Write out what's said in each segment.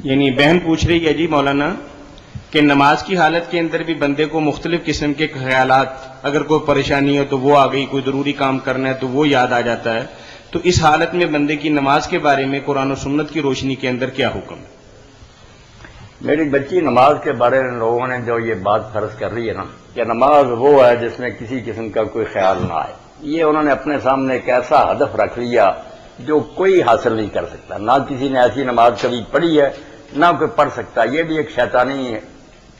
یعنی بہن پوچھ رہی ہے جی مولانا کہ نماز کی حالت کے اندر بھی بندے کو مختلف قسم کے خیالات، اگر کوئی پریشانی ہو تو وہ آ گئی، کوئی ضروری کام کرنا ہے تو وہ یاد آ جاتا ہے، تو اس حالت میں بندے کی نماز کے بارے میں قرآن و سنت کی روشنی کے اندر کیا حکم ہے؟ میری بچی نماز کے بارے میں لوگوں نے جو یہ بات فرض کر رہی ہے نا کہ نماز وہ ہے جس میں کسی قسم کا کوئی خیال نہ آئے، یہ انہوں نے اپنے سامنے ایک ایسا ہدف رکھ لیا جو کوئی حاصل نہیں کر سکتا، نہ کسی نے ایسی نماز کبھی پڑھی ہے نہ کوئی پڑھ سکتا۔ یہ بھی ایک شیطانی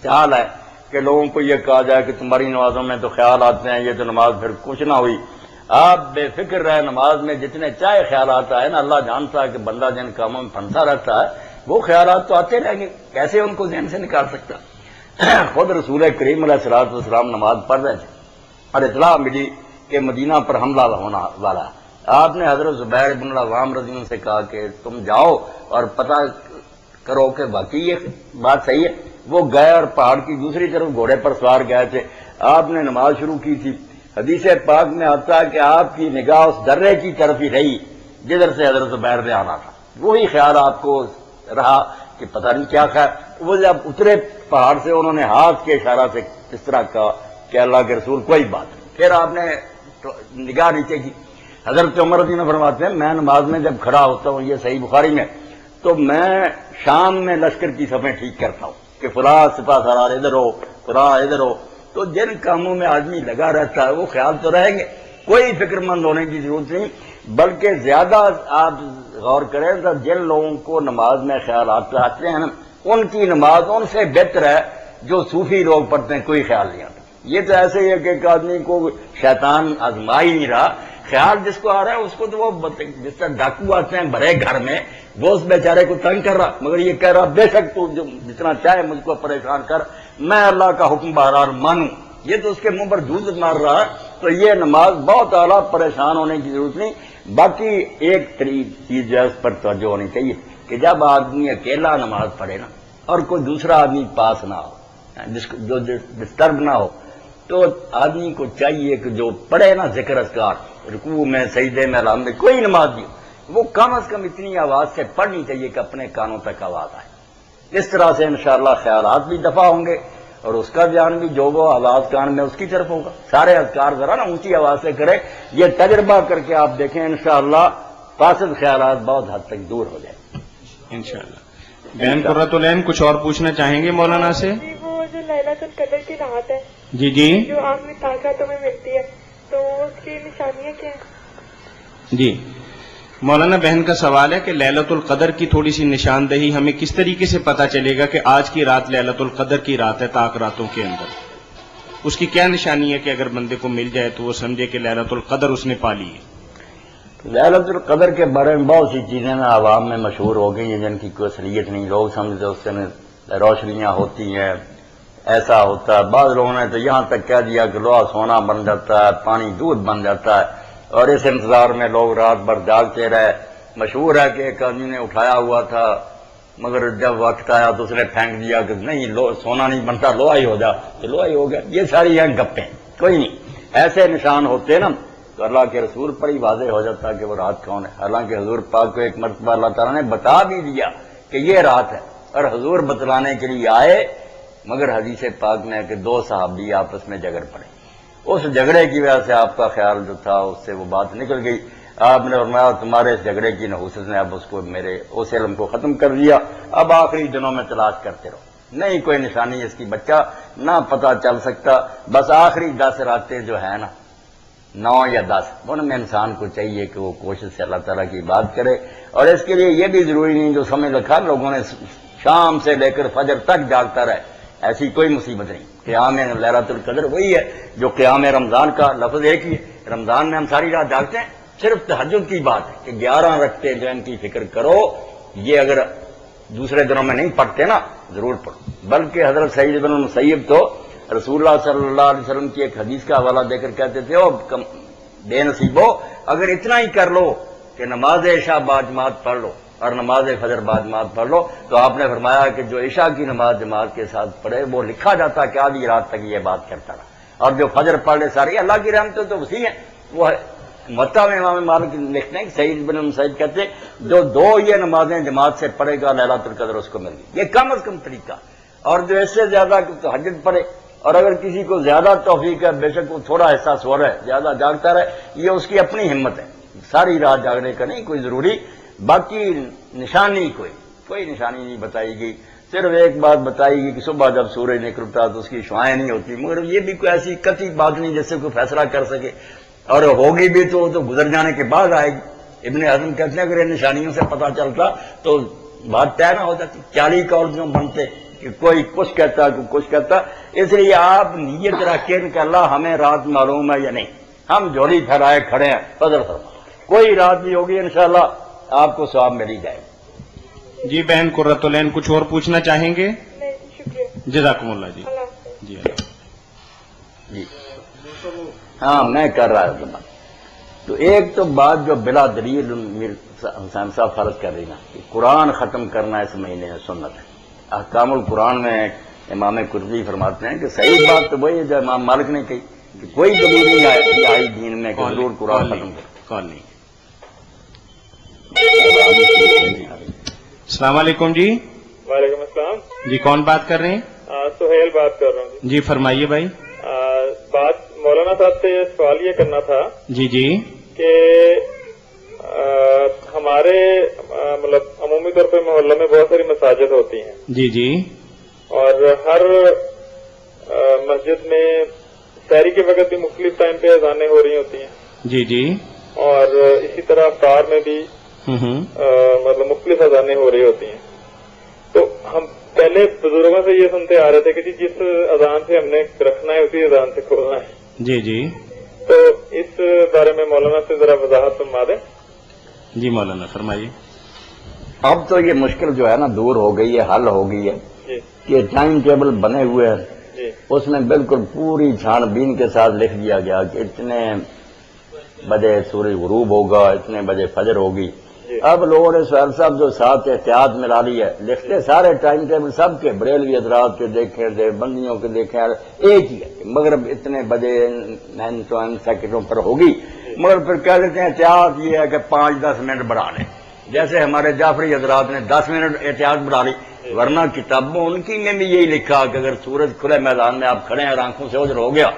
چال ہے کہ لوگوں کو یہ کہا جائے کہ تمہاری نمازوں میں تو خیال آتے ہیں، یہ تو نماز پھر کچھ نہ ہوئی۔ آپ بے فکر رہے، نماز میں جتنے چاہے خیالات آئے نا، اللہ جانتا ہے کہ بندہ جن کاموں میں پھنسا رہتا ہے وہ خیالات تو آتے رہیں گے، کیسے ان کو ذہن سے نکال سکتا؟ خود رسول کریم علیہ الصلوۃ والسلام نماز پڑھ رہے تھے اور اطلاع ملی کہ مدینہ پر حملہ ہونا والا ہے۔ آپ نے حضرت زبیر بن العوام رضی اللہ عنہ سے کہا کہ تم جاؤ اور پتہ کرو کہ واقعی یہ بات صحیح ہے۔ وہ گئے اور پہاڑ کی دوسری طرف گھوڑے پر سوار گئے تھے، آپ نے نماز شروع کی تھی۔ حدیث پاک میں آتا ہے کہ آپ کی نگاہ اس درے کی طرف ہی رہی جدھر سے حضرت زبیر نے آنا تھا، وہی خیال آپ کو رہا کہ پتہ نہیں کیا خیال۔ وہ جب اترے پہاڑ سے انہوں نے ہاتھ کے اشارہ سے اس طرح کہا کہ اللہ کے رسول کوئی بات نہیں، پھر آپ نے نگاہ نیچے کی۔ حضرت عمر رضی اللہ عنہ فرماتے ہیں میں نماز میں جب کھڑا ہوتا ہوں، یہ صحیح بخاری میں، تو میں شام میں لشکر کی صفیں ٹھیک کرتا ہوں کہ فلاں سپہ سالار ادھر ہو، فلاں ادھر ہو۔ تو جن کاموں میں آدمی لگا رہتا ہے وہ خیال تو رہیں گے، کوئی فکر مند ہونے کی ضرورت نہیں، بلکہ زیادہ آپ غور کریں تو جن لوگوں کو نماز میں خیالات آتے ہیں نا، ان کی نماز ان سے بہتر ہے جو صوفی لوگ پڑھتے ہیں کوئی خیال نہیں آتا۔ یہ تو ایسے ہی ہے کہ ایک آدمی کو شیطان آزما ہی نہیں رہا، خیال جس کو آ رہا ہے اس کو تو وہ جس طرح ڈاکو آتے ہیں بھرے گھر میں، وہ اس بیچارے کو تنگ کر رہا، مگر یہ کہہ رہا بے شک تو جتنا چاہے مجھ کو پریشان کر، میں اللہ کا حکم بہرحال مانوں۔ یہ تو اس کے منہ پر جھوٹ مار رہا ہے۔ تو یہ نماز بہت اعلیٰ، پریشان ہونے کی ضرورت نہیں۔ باقی ایک چیز جو ہے اس پر توجہ ہونی چاہیے کہ جب آدمی اکیلا نماز پڑھے نا اور کوئی دوسرا آدمی پاس نہ ہو، جو ڈسٹرب نہ ہو، تو آدمی کو چاہیے کہ جو پڑھے نا ذکر اذکار رکوع میں سجدے میں الحمد کوئی نماز دی وہ کم از کم اتنی آواز سے پڑھنی چاہیے کہ اپنے کانوں تک آواز آئے۔ اس طرح سے انشاءاللہ خیالات بھی دفع ہوں گے اور اس کا دھیان بھی جو وہ آواز کان میں اس کی طرف ہوگا۔ سارے اذکار ذرا نا اونچی آواز سے کرے، یہ تجربہ کر کے آپ دیکھیں انشاءاللہ فاسد خیالات بہت حد تک دور ہو جائیں انشاءاللہ۔ بہن قرۃ العین کچھ اور پوچھنا چاہیں گے مولانا سے؟ جی وہ جو لیلۃ القدر کی رات ہے جی جو آخری طاقتوں میں ملتی ہے، تو اس کی نشانیاں کیا ہیں؟ جی مولانا بہن کا سوال ہے کہ لیلۃ القدر کی تھوڑی سی نشاندہی ہمیں کس طریقے سے پتہ چلے گا کہ آج کی رات لیلۃ القدر کی رات ہے طاق راتوں کے اندر؟ اس کی کیا نشانی ہے کہ اگر بندے کو مل جائے تو وہ سمجھے کہ لیلۃ القدر اس نے پا لی ہے؟ لیلۃ القدر کے بارے میں بہت سی چیزیں نا عوام میں مشہور ہو گئی ہیں جن کی کوئی اصلیت نہیں، لوگ سمجھتے اس سے روشنیاں ہوتی ہیں، ایسا ہوتا ہے۔ بعض لوگوں نے تو یہاں تک کہہ دیا کہ لوہا سونا بن جاتا ہے، پانی دودھ بن جاتا ہے، اور اس انتظار میں لوگ رات بھر جاگتے رہے۔ مشہور ہے کہ ایک آدمی نے اٹھایا ہوا تھا مگر جب وقت آیا تو اس نے پھینک دیا کہ نہیں سونا نہیں بنتا، لوہا ہی ہو جا، تو لوہا ہی ہو گیا۔ یہ ساری ہیں گپیں، کوئی نہیں۔ ایسے نشان ہوتے نا تو اللہ کے رسول پر ہی واضح ہو جاتا کہ وہ رات کون ہے۔ حالانکہ حضور پاک کو ایک مرتبہ اللہ تعالیٰ نے بتا بھی دیا کہ یہ رات ہے، اور حضور بتلانے کے لیے آئے، مگر حدیث پاک میں ہے کہ دو صحابی آپس میں جھگڑ پڑے، اس جھگڑے کی وجہ سے آپ کا خیال جو تھا اس سے وہ بات نکل گئی۔ آپ نے فرمایا تمہارے اس جھگڑے کی نحوست نے اب اس کو میرے اس علم کو ختم کر دیا، اب آخری دنوں میں تلاش کرتے رہو۔ نہیں کوئی نشانی اس کی بچہ نہ پتہ چل سکتا، بس آخری 10 راتیں جو ہیں نا 9 یا 10 ان میں انسان کو چاہیے کہ وہ کوشش سے اللہ تعالیٰ کی بات کرے، اور اس کے لیے یہ بھی ضروری نہیں جو سمجھ رکھا لوگوں نے شام سے لے کر فجر تک جاگتا رہے، ایسی کوئی مصیبت نہیں۔ قیام لیلۃ القدر وہی ہے جو قیام رمضان کا لفظ ایک ہی ہے۔ رمضان میں ہم ساری رات جاگتے ہیں، صرف تہجد کی بات ہے کہ 11 رکعتیں جو ان کی فکر کرو، یہ اگر دوسرے دنوں میں نہیں پڑھتے نا ضرور پڑھو۔ بلکہ حضرت سعید بن المسیب تو رسول اللہ صلی اللہ علیہ وسلم کی ایک حدیث کا حوالہ دے کر کہتے تھے او بے نصیبو، اگر اتنا ہی کر لو کہ نماز عشاء با جماعت پڑھ لو اور نماز فجر با جماعت پڑھ لو، تو آپ نے فرمایا کہ جو عشاء کی نماز جماعت کے ساتھ پڑھے وہ لکھا جاتا کہ آدھی رات تک یہ بات کرتا رہا، اور جو فجر پڑھ لے ساری اللہ کی رحمتیں تو وسیع ہیں، وہ متا میں امام مالک لکھتے ہیں کہ سعید بن مسیب کہتے ہیں جو 2 یہ نمازیں جماعت سے پڑھے گا لیلۃ القدر اس کو مل گئی، یہ کم از کم طریقہ، اور جو اس سے زیادہ تہجد پڑھے، اور اگر کسی کو زیادہ توفیق ہے بے شک وہ تھوڑا حصہ سو رہا ہے زیادہ جاگتا رہے، یہ اس کی اپنی ہمت ہے، ساری رات جاگنے کا نہیں کوئی ضروری۔ باقی نشانی کوئی نشانی نہیں بتائی گئی، صرف ایک بات بتائی گئی کہ صبح جب سورج نکلتا تو اس کی شعائیں نہیں ہوتی، مگر یہ بھی کوئی ایسی قطعی بات نہیں جس سے کوئی فیصلہ کر سکے، اور ہوگی بھی تو گزر جانے کے بعد آئے گی۔ ابن حزم کہتے ہیں اگر ان نشانیوں سے پتہ چلتا تو بات طے نہ ہو جاتی، 40 قول جو بنتے کہ کوئی کچھ کہتا کوئی کچھ کہتا۔ اس لیے آپ نیت رکھیں کہ اللہ ہمیں رات معلوم ہے یا نہیں، ہم جھولی پھیلائے کھڑے ہیں، فضل فرما، کوئی رات نہیں ہوگی انشاءاللہ آپ کو ثواب مل ہی جائے گا۔ جی بہن قرۃ العین کچھ اور پوچھنا چاہیں گے؟ نہیں جی شکریہ، جزاکم اللہ جی۔ اللہ حافظ۔ جی اللہ جی ہاں میں کر رہا تھا بات، تو ایک تو بات جو بلا دلیل حسین صاحب فرض کر رہی نا کہ قرآن ختم کرنا اس مہینے میں سنت ہے۔ احکام القرآن میں امام قرطبی فرماتے ہیں کہ صحیح بات تو وہی ہے جو امام مالک نے کہی کہ کوئی دلیل نہیں آئی دین میں کہ ضرور قرآن ختم کرے۔ کال نہیں۔ السلام علیکم جی۔ وعلیکم السلام۔ جی کون بات کر رہے ہیں؟ سہیل بات کر رہا ہوں جی فرمائیے بھائی۔ بات مولانا صاحب سے سوال یہ کرنا تھا جی جی کہ ہمارے مطلب عمومی طور پہ محلوں میں بہت ساری مساجد ہوتی ہیں جی جی اور ہر مسجد میں سحری کے وقت بھی مختلف ٹائم پہ اذانیں ہو رہی ہوتی ہیں جی جی اور اسی طرح افطار میں بھی مطلب مختلف اذانیں ہو رہی ہوتی ہیں۔ تو ہم پہلے بزرگوں سے یہ سنتے آ رہے تھے کہ جس اذان سے ہم نے رکھنا ہے اسی اذان سے کھولنا ہے، جی جی تو اس بارے میں مولانا سے ذرا وضاحت فرما دیں۔ جی مولانا فرمائیے۔ اب تو یہ مشکل جو ہے نا دور ہو گئی ہے، حل ہو گئی ہے جی کہ ٹائم ٹیبل بنے ہوئے ہیں، جی اس میں بالکل پوری چھان بین کے ساتھ لکھ دیا گیا کہ اتنے بجے سورج غروب ہوگا، اتنے بجے فجر ہوگی۔ اب لوگوں نے سہیل صاحب جو ساتھ احتیاط ملا لی ہے، لکھتے سارے ٹائم ٹیبل سب کے بریلوی حضرات کے دیکھیں دیوبندیوں کے دیکھیں ایک ہی ہے کہ مغرب اتنے بجے 9 سیکنڈوں پر ہوگی، مگر پھر کہہ دیتے ہیں احتیاط یہ ہے کہ 5-10 منٹ بڑھا لیں، جیسے ہمارے جعفری حضرات نے 10 منٹ احتیاط بڑھا لی، ورنہ کتابوں ان کی میں بھی یہی لکھا کہ اگر سورج کھلے میدان میں آپ کھڑے ہیں اور آنکھوں سے اوجھل ہو گیا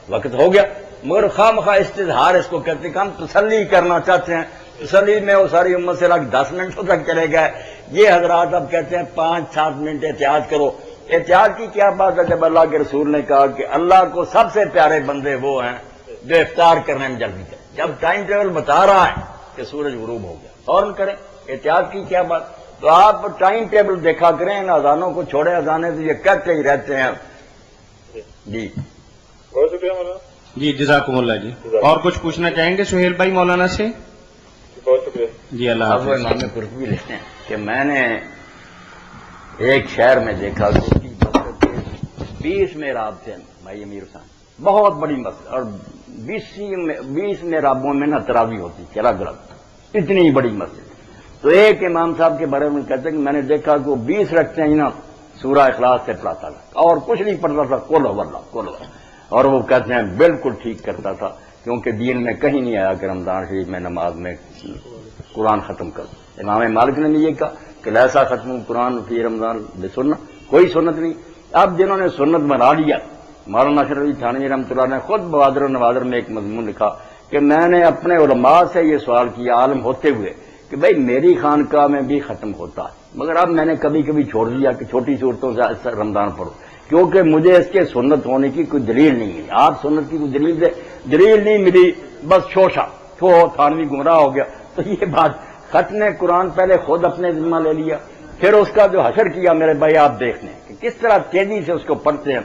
وقت ہو گیا، مگر خواہ مخواہ استظہار اس کو کہتے ہیں کہ ہم تسلی کرنا چاہتے ہیں، تسلی میں وہ ساری امت سے لگ 10 منٹوں تک چلے گئے، یہ حضرات اب کہتے ہیں 5-7 منٹ احتیاط کرو۔ احتیاط کی کیا بات ہے جب اللہ کے رسول نے کہا کہ اللہ کو سب سے پیارے بندے وہ ہیں جو افطار کرنے میں جلدی کریں، جب ٹائم ٹیبل بتا رہا ہے کہ سورج غروب ہو گیا فوراً کریں، احتیاط کی کیا بات؟ تو آپ ٹائم ٹیبل دیکھا کریں، ان اذانوں کو چھوڑے، اذانے تو یہ کہتے ہی رہتے ہیں۔ جی بہت شکریہ مولانا جی جزاکم اللہ جی۔ اور کچھ پوچھنا چاہیں گے سہیل بھائی مولانا سے؟ بہت شکریہ۔ جی اللہ اب وہ حافظ۔ امام قرطبی لکھتے ہیں کہ میں نے ایک شہر میں دیکھا کہ اس کی مسجد کے 20 محراب تھے بھائی امیر حسین، بہت بڑی مسجد، اور 20 محرابوں میں نا تراویح ہوتی تھی الگ الگ، اتنی بڑی مسجد۔ تو ایک امام صاحب کے بارے میں کہتے ہیں کہ میں نے دیکھا کہ وہ 20 رکھتے ہیں نا سورہ اخلاص سے پڑھاتا تھا اور کچھ نہیں پڑھتا تھا، قل هو اللہ قل هو اللہ، اور وہ کہتے ہیں بالکل ٹھیک کرتا تھا، کیونکہ دین میں کہیں نہیں آیا کہ رمضان شریف میں نماز میں قرآن ختم کر۔ امام مالک نے بھی یہ کہا کہ لیسا ختم قرآن فی رمضان بسنت، کوئی سنت نہیں۔ اب جنہوں نے سنت بنا لیا، مولانا اشرف علی تھانوی رحمۃ اللہ نے خود بوادر و نوادر میں ایک مضمون لکھا کہ میں نے اپنے علماء سے یہ سوال کیا عالم ہوتے ہوئے کہ بھئی میری خانقاہ میں بھی ختم ہوتا ہے، مگر اب میں نے کبھی کبھی چھوڑ دیا کہ چھوٹی صورتوں سے رمضان پڑھو، کیونکہ مجھے اس کے سنت ہونے کی کوئی دلیل نہیں ملی۔ آپ سنت کی کوئی دلیل نہیں ملی، بس شوشا تھانوی گمراہ ہو گیا۔ تو یہ بات ختم قرآن پہلے خود اپنے ذمہ لے لیا، پھر اس کا جو حشر کیا میرے بھائی آپ دیکھ لیں کہ کس طرح تیزی سے اس کو پڑھتے ہیں۔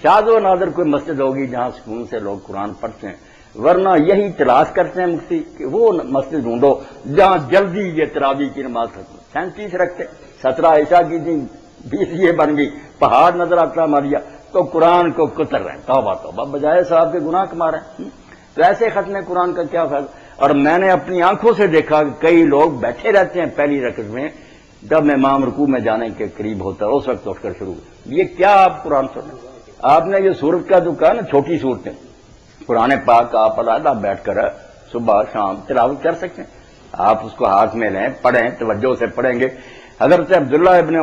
شاذ و نادر کوئی مسجد ہوگی جہاں سکون سے لوگ قرآن پڑھتے ہیں، ورنہ یہی تلاش کرتے ہیں مفتی کہ وہ مسجد ڈھونڈو جہاں جلدی یہ تراویح کی نماز ختم۔ 37 رکھتے، 17 عشاء کی تھی، 20 یہ بن گئی، پہاڑ نظر آتا ہماریا، تو قرآن کو کتر رہے ہیں، توبہ توبہ، بجائے صاحب کے گناہ کما رہے ہیں۔ تو ایسے ختم قرآن کا کیا فائدہ؟ اور میں نے اپنی آنکھوں سے دیکھا کہ کئی لوگ بیٹھے رہتے ہیں پہلی رکعت میں، جب امام رکوع میں جانے کے قریب ہوتا ہے اس وقت اٹھ کر شروع، یہ کیا آپ قرآن سنیں؟ آپ نے یہ سورت کا جو کہا نا چھوٹی صورتیں، قرآن پاک آپ علیحدہ بیٹھ کر صبح شام تلاوت کر سکتے ہیں. آپ اس کو ہاتھ میں لیں، پڑھیں، توجہ سے پڑھیں گے. حضرت عبداللہ ابن